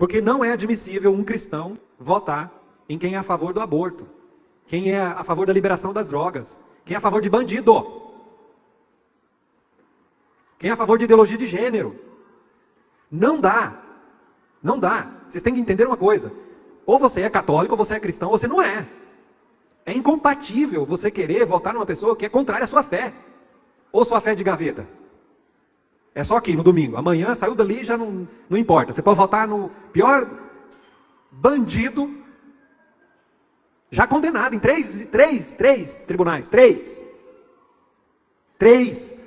Porque não é admissível um cristão votar em quem é a favor do aborto, quem é a favor da liberação das drogas, quem é a favor de bandido, quem é a favor de ideologia de gênero. Não dá. Não dá. Vocês têm que entender uma coisa. Ou você é católico, ou você é cristão, ou você não é. É incompatível você querer votar numa pessoa que é contrária à sua fé. Ou sua fé é de gaveta. É só aqui, no domingo. Amanhã, saiu dali, já não importa. Você pode votar no pior bandido já condenado em três tribunais. Três.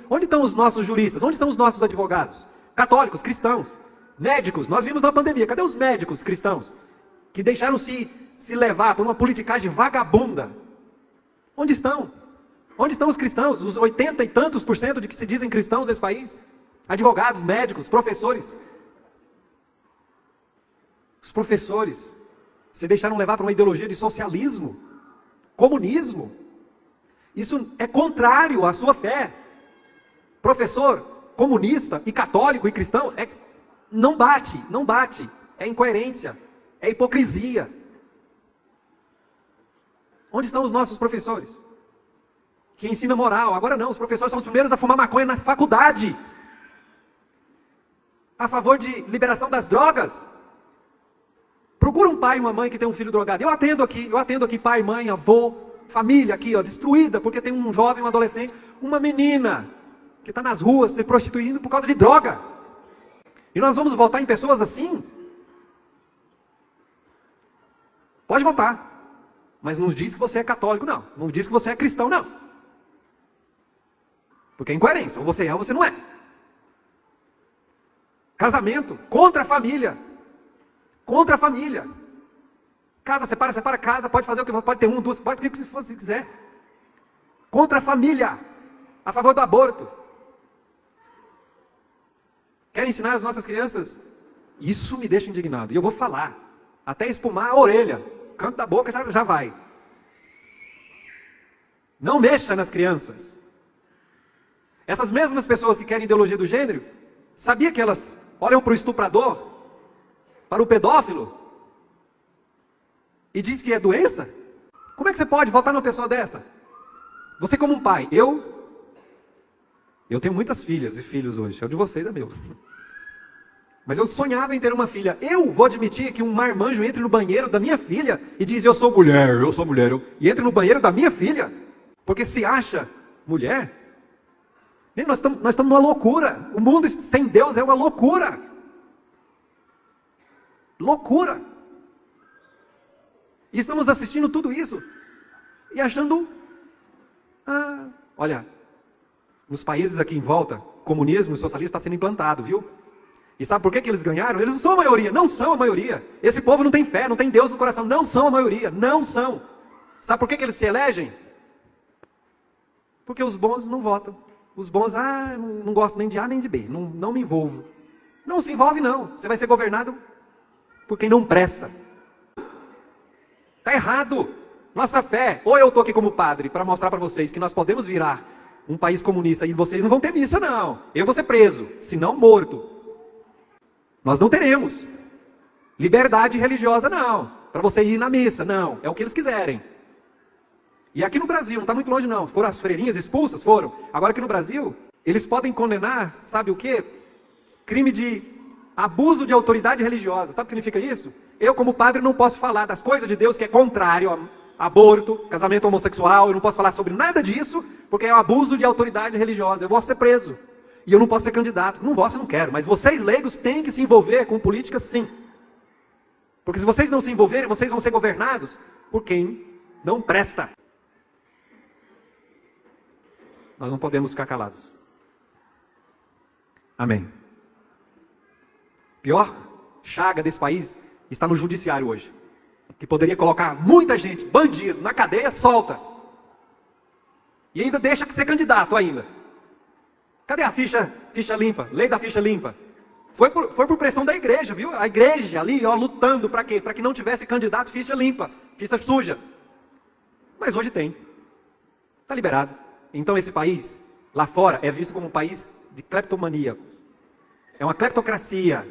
Onde estão os nossos juristas? Onde estão os nossos advogados? Católicos, cristãos, médicos. Nós vimos na pandemia. Cadê os médicos cristãos? Que deixaram se levar por uma politicagem vagabunda. Onde estão? Onde estão os cristãos? Os 80 e tantos % de que se dizem cristãos desse país? Advogados, médicos, professores. Os professores se deixaram levar por uma ideologia de socialismo, comunismo. Isso é contrário à sua fé. Professor comunista e católico e cristão não bate. É incoerência, é hipocrisia. Onde estão os nossos professores? Que ensinam moral. Agora não, os professores são os primeiros a fumar maconha na faculdade. A favor de liberação das drogas. Procura um pai e uma mãe que tem um filho drogado. Eu atendo aqui pai, mãe, avô, família aqui, ó, destruída, porque tem um jovem, um adolescente, uma menina que está nas ruas se prostituindo por causa de droga. E nós vamos votar em pessoas assim? Pode votar. Mas não diz que você é católico, não. Não diz que você é cristão, não. Porque é incoerência. Ou você é ou você não é. Casamento contra a família. Contra a família. Casa, separa casa, pode fazer o que pode ter um, duas, pode ter o que você quiser. Contra a família. A favor do aborto. Querem ensinar as nossas crianças? Isso me deixa indignado. E eu vou falar. Até espumar a orelha. Canto da boca já vai. Não mexa nas crianças. Essas mesmas pessoas que querem ideologia do gênero, sabia que elas olham para o estuprador, para o pedófilo, e diz que é doença? Como é que você pode votar numa pessoa dessa? Você como um pai, eu tenho muitas filhas e filhos hoje, é o de vocês é meu. Mas eu sonhava em ter uma filha. Eu vou admitir que um marmanjo entre no banheiro da minha filha e diz, eu sou mulher, e entre no banheiro da minha filha, porque se acha mulher. Nós estamos numa loucura. O mundo sem Deus é uma loucura. Loucura. E estamos assistindo tudo isso e achando... olha, nos países aqui em volta, comunismo e socialismo está sendo implantado, viu? E sabe por que eles ganharam? Eles não são a maioria, não são a maioria. Esse povo não tem fé, não tem Deus no coração, não são a maioria, não são. Sabe por que eles se elegem? Porque os bons não votam. Os bons, não gosto nem de A nem de B, não me envolvo. Não se envolve não, você vai ser governado por quem não presta. Está errado. Nossa fé, ou eu estou aqui como padre para mostrar para vocês que nós podemos virar um país comunista e vocês não vão ter missa não. Eu vou ser preso, se não morto. Nós não teremos liberdade religiosa, não. Para você ir na missa, não. É o que eles quiserem. E aqui no Brasil, não está muito longe, não. Foram as freirinhas expulsas? Foram. Agora aqui no Brasil, eles podem condenar, sabe o quê? Crime de abuso de autoridade religiosa. Sabe o que significa isso? Eu, como padre, não posso falar das coisas de Deus que é contrário a aborto, casamento homossexual. Eu não posso falar sobre nada disso, porque é um abuso de autoridade religiosa. Eu vou ser preso. E eu não posso ser candidato. Não posso, eu não quero. Mas vocês leigos têm que se envolver com política, sim. Porque se vocês não se envolverem, vocês vão ser governados por quem não presta. Nós não podemos ficar calados. Amém. Pior chaga desse país está no judiciário hoje. Que poderia colocar muita gente, bandido, na cadeia, solta. E ainda deixa que ser candidato ainda. Cadê a ficha limpa? Lei da ficha limpa. Foi por pressão da igreja, viu? A igreja ali, ó, lutando para quê? Para que não tivesse candidato ficha limpa, ficha suja. Mas hoje tem. Está liberado. Então esse país, lá fora, é visto como um país de cleptomaníacos. É uma cleptocracia.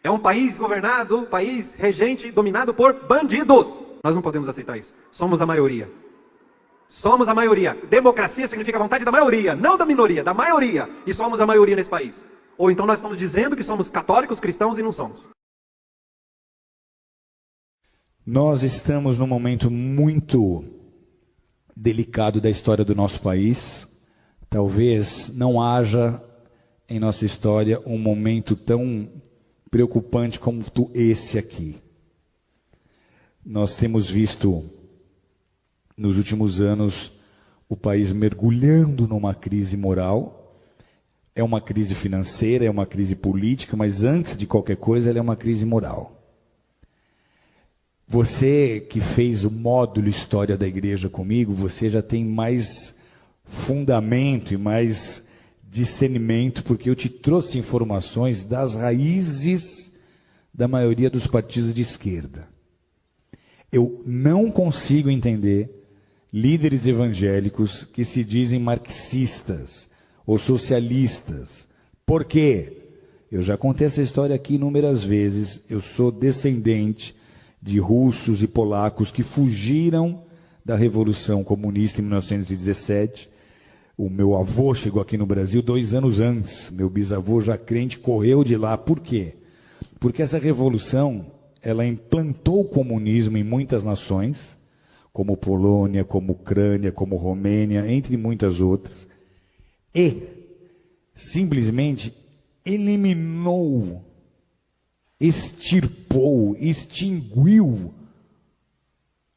É um país governado, país regente, dominado por bandidos. Nós não podemos aceitar isso. Somos a maioria. Somos a maioria. Democracia significa a vontade da maioria, não da minoria, da maioria. E somos a maioria nesse país. Ou então nós estamos dizendo que somos católicos, cristãos e não somos. Nós estamos num momento muito delicado da história do nosso país. Talvez não haja em nossa história um momento tão preocupante como esse aqui. Nós temos visto nos últimos anos o país mergulhando numa crise moral. É uma crise financeira, é uma crise política, mas antes de qualquer coisa ela é uma crise moral. Você que fez o módulo História da Igreja comigo, você já tem mais fundamento e mais discernimento, porque eu te trouxe informações das raízes da maioria dos partidos de esquerda. Eu não consigo entender líderes evangélicos que se dizem marxistas ou socialistas. Por quê? Eu já contei essa história aqui inúmeras vezes. Eu sou descendente de russos e polacos que fugiram da Revolução Comunista em 1917. O meu avô chegou aqui no Brasil 2 anos antes. Meu bisavô, já crente, correu de lá. Por quê? Porque essa revolução, ela implantou o comunismo em muitas nações, como Polônia, como Ucrânia, como Romênia, entre muitas outras, e simplesmente eliminou, extirpou, extinguiu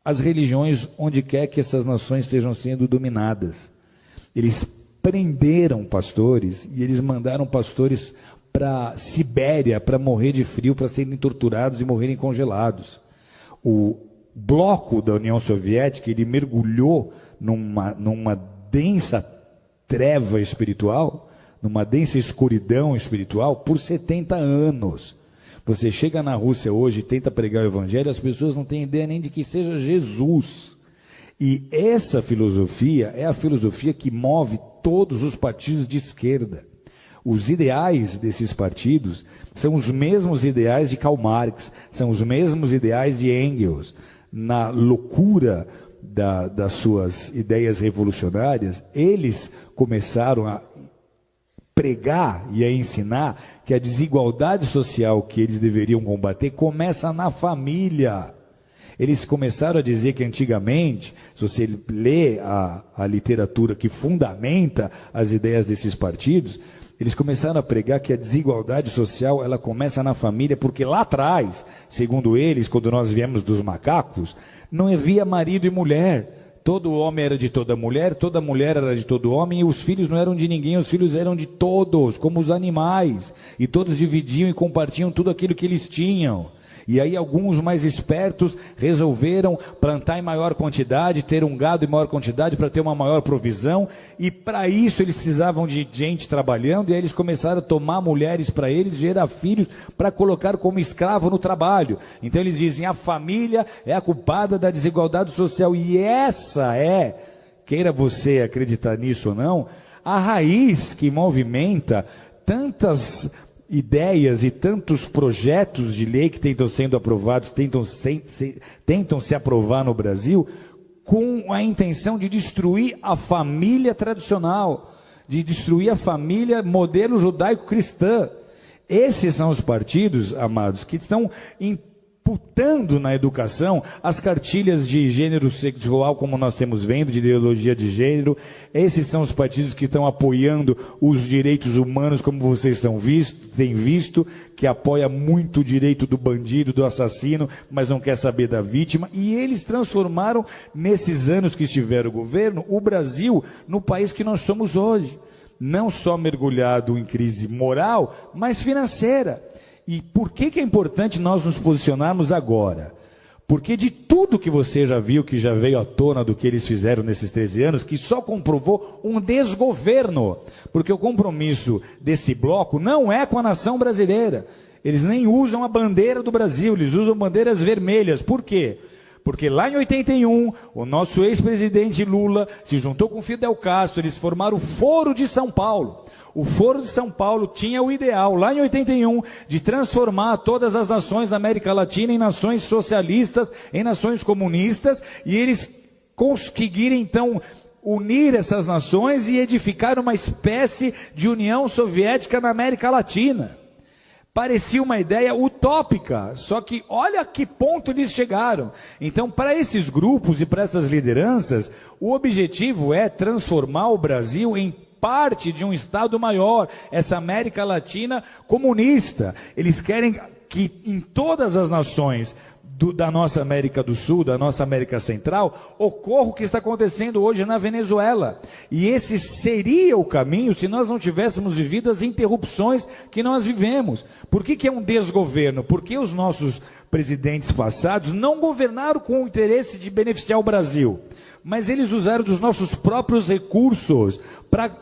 as religiões onde quer que essas nações estejam sendo dominadas. Eles prenderam pastores e eles mandaram pastores para Sibéria para morrer de frio, para serem torturados e morrerem congelados. O bloco da União Soviética, ele mergulhou numa densa treva espiritual, numa densa escuridão espiritual por 70 anos. Você chega na Rússia hoje e tenta pregar o evangelho, as pessoas não têm ideia nem de que seja Jesus. E essa filosofia é a filosofia que move todos os partidos de esquerda. Os ideais desses partidos são os mesmos ideais de Karl Marx, são os mesmos ideais de Engels. Na loucura das suas ideias revolucionárias, eles começaram a pregar e a ensinar que a desigualdade social que eles deveriam combater começa na família. Eles começaram a dizer que antigamente, se você lê a literatura que fundamenta as ideias desses partidos, eles começaram a pregar que a desigualdade social ela começa na família, porque lá atrás, segundo eles, quando nós viemos dos macacos, não havia marido e mulher. Todo homem era de toda mulher era de todo homem, e os filhos não eram de ninguém, os filhos eram de todos, como os animais. E todos dividiam e compartilham tudo aquilo que eles tinham. E aí alguns mais espertos resolveram plantar em maior quantidade, ter um gado em maior quantidade para ter uma maior provisão, e para isso eles precisavam de gente trabalhando, e aí eles começaram a tomar mulheres para eles, gerar filhos para colocar como escravo no trabalho. Então eles dizem, a família é a culpada da desigualdade social, e essa é, queira você acreditar nisso ou não, a raiz que movimenta tantas ideias e tantos projetos de lei que tentam sendo aprovados, tentam se aprovar no Brasil, com a intenção de destruir a família tradicional, de destruir a família modelo judaico-cristã. Esses são os partidos, amados, que estão imputando na educação as cartilhas de gênero sexual, como nós temos vendo, de ideologia de gênero. Esses são os partidos que estão apoiando os direitos humanos, como vocês têm visto, que apoia muito o direito do bandido, do assassino, mas não quer saber da vítima. E eles transformaram, nesses anos que estiveram o governo, o Brasil no país que nós somos hoje. Não só mergulhado em crise moral, mas financeira. E por que é importante nós nos posicionarmos agora? Porque de tudo que você já viu, que já veio à tona do que eles fizeram nesses 13 anos, que só comprovou um desgoverno. Porque o compromisso desse bloco não é com a nação brasileira. Eles nem usam a bandeira do Brasil, eles usam bandeiras vermelhas. Por quê? Porque lá em 81, o nosso ex-presidente Lula se juntou com Fidel Castro, eles formaram o Foro de São Paulo. O Foro de São Paulo tinha o ideal, lá em 81, de transformar todas as nações da América Latina em nações socialistas, em nações comunistas, e eles conseguiram, então, unir essas nações e edificar uma espécie de União Soviética na América Latina. Parecia uma ideia utópica, só que olha a que ponto eles chegaram. Então, para esses grupos e para essas lideranças, o objetivo é transformar o Brasil em parte de um Estado maior, essa América Latina comunista. Eles querem que em todas as nações da nossa América do Sul, da nossa América Central, ocorra o que está acontecendo hoje na Venezuela. E esse seria o caminho se nós não tivéssemos vivido as interrupções que nós vivemos. Por que é um desgoverno? Porque os nossos presidentes passados não governaram com o interesse de beneficiar o Brasil, mas eles usaram dos nossos próprios recursos para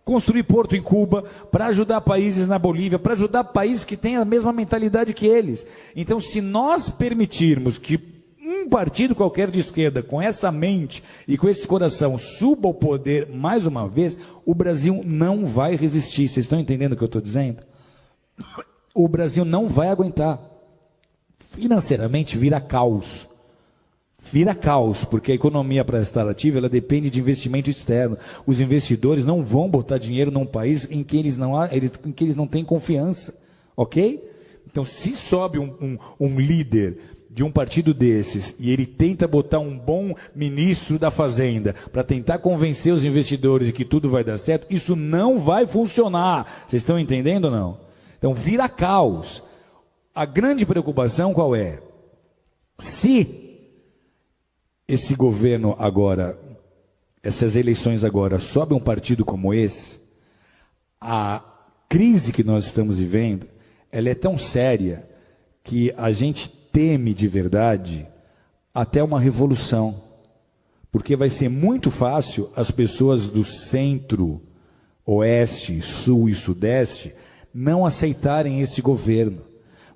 construir porto em Cuba, para ajudar países na Bolívia, para ajudar países que têm a mesma mentalidade que eles. Então, se nós permitirmos que um partido qualquer de esquerda, com essa mente e com esse coração, suba ao poder mais uma vez, o Brasil não vai resistir. Vocês estão entendendo o que eu estou dizendo? O Brasil não vai aguentar. Financeiramente vira caos. Vira caos, porque a economia para estar ativa, ela depende de investimento externo. Os investidores não vão botar dinheiro num país em que eles não têm confiança, ok? Então, se sobe um líder de um partido desses e ele tenta botar um bom ministro da Fazenda para tentar convencer os investidores de que tudo vai dar certo, isso não vai funcionar. Vocês estão entendendo ou não? Então, vira caos. A grande preocupação qual é? Se esse governo agora, essas eleições agora, sobe um partido como esse, a crise que nós estamos vivendo, ela é tão séria que a gente teme de verdade até uma revolução. Porque vai ser muito fácil as pessoas do centro, oeste, sul e sudeste não aceitarem esse governo.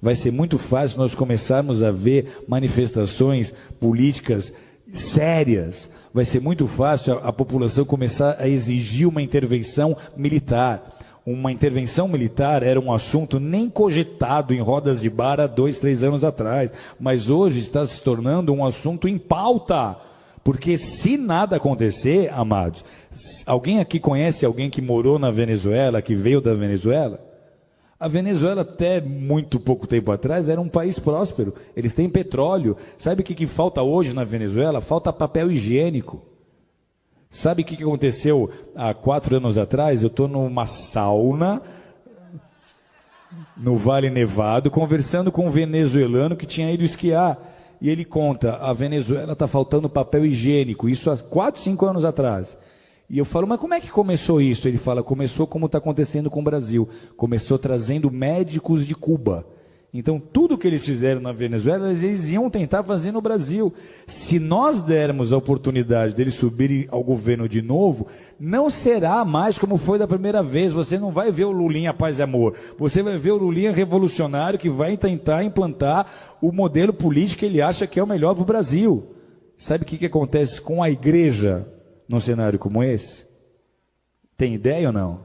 Vai ser muito fácil nós começarmos a ver manifestações políticas sérias. Vai ser muito fácil a população começar a exigir uma intervenção militar. Uma intervenção militar era um assunto nem cogitado em rodas de bar há 2, 3 anos atrás, mas hoje está se tornando um assunto em pauta, porque se nada acontecer, amados, alguém aqui conhece alguém que morou na Venezuela, que veio da Venezuela? A Venezuela, até muito pouco tempo atrás, era um país próspero. Eles têm petróleo. Sabe o que falta hoje na Venezuela? Falta papel higiênico. Sabe o que aconteceu há 4 anos atrás? Eu estou numa sauna, no Vale Nevado, conversando com um venezuelano que tinha ido esquiar. E ele conta, a Venezuela está faltando papel higiênico. Isso há 4, 5 anos atrás. E eu falo, mas como é que começou isso? Ele fala, começou como está acontecendo com o Brasil. Começou trazendo médicos de Cuba. Então, tudo que eles fizeram na Venezuela, eles iam tentar fazer no Brasil. Se nós dermos a oportunidade deles subirem ao governo de novo, não será mais como foi da primeira vez. Você não vai ver o Lulinha Paz e Amor. Você vai ver o Lulinha revolucionário que vai tentar implantar o modelo político que ele acha que é o melhor para o Brasil. Sabe o que acontece com a igreja num cenário como esse? Tem ideia ou não?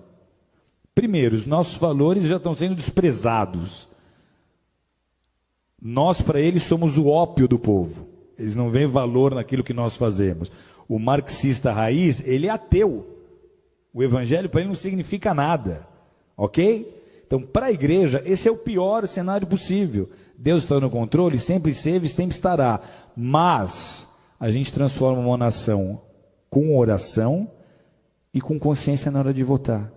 Primeiro, os nossos valores já estão sendo desprezados. Nós, para eles, somos o ópio do povo. Eles não veem valor naquilo que nós fazemos. O marxista raiz, ele é ateu. O evangelho para ele não significa nada. Ok? Então, para a igreja, esse é o pior cenário possível. Deus está no controle, sempre esteve e sempre estará. Mas a gente transforma uma nação com oração e com consciência na hora de votar.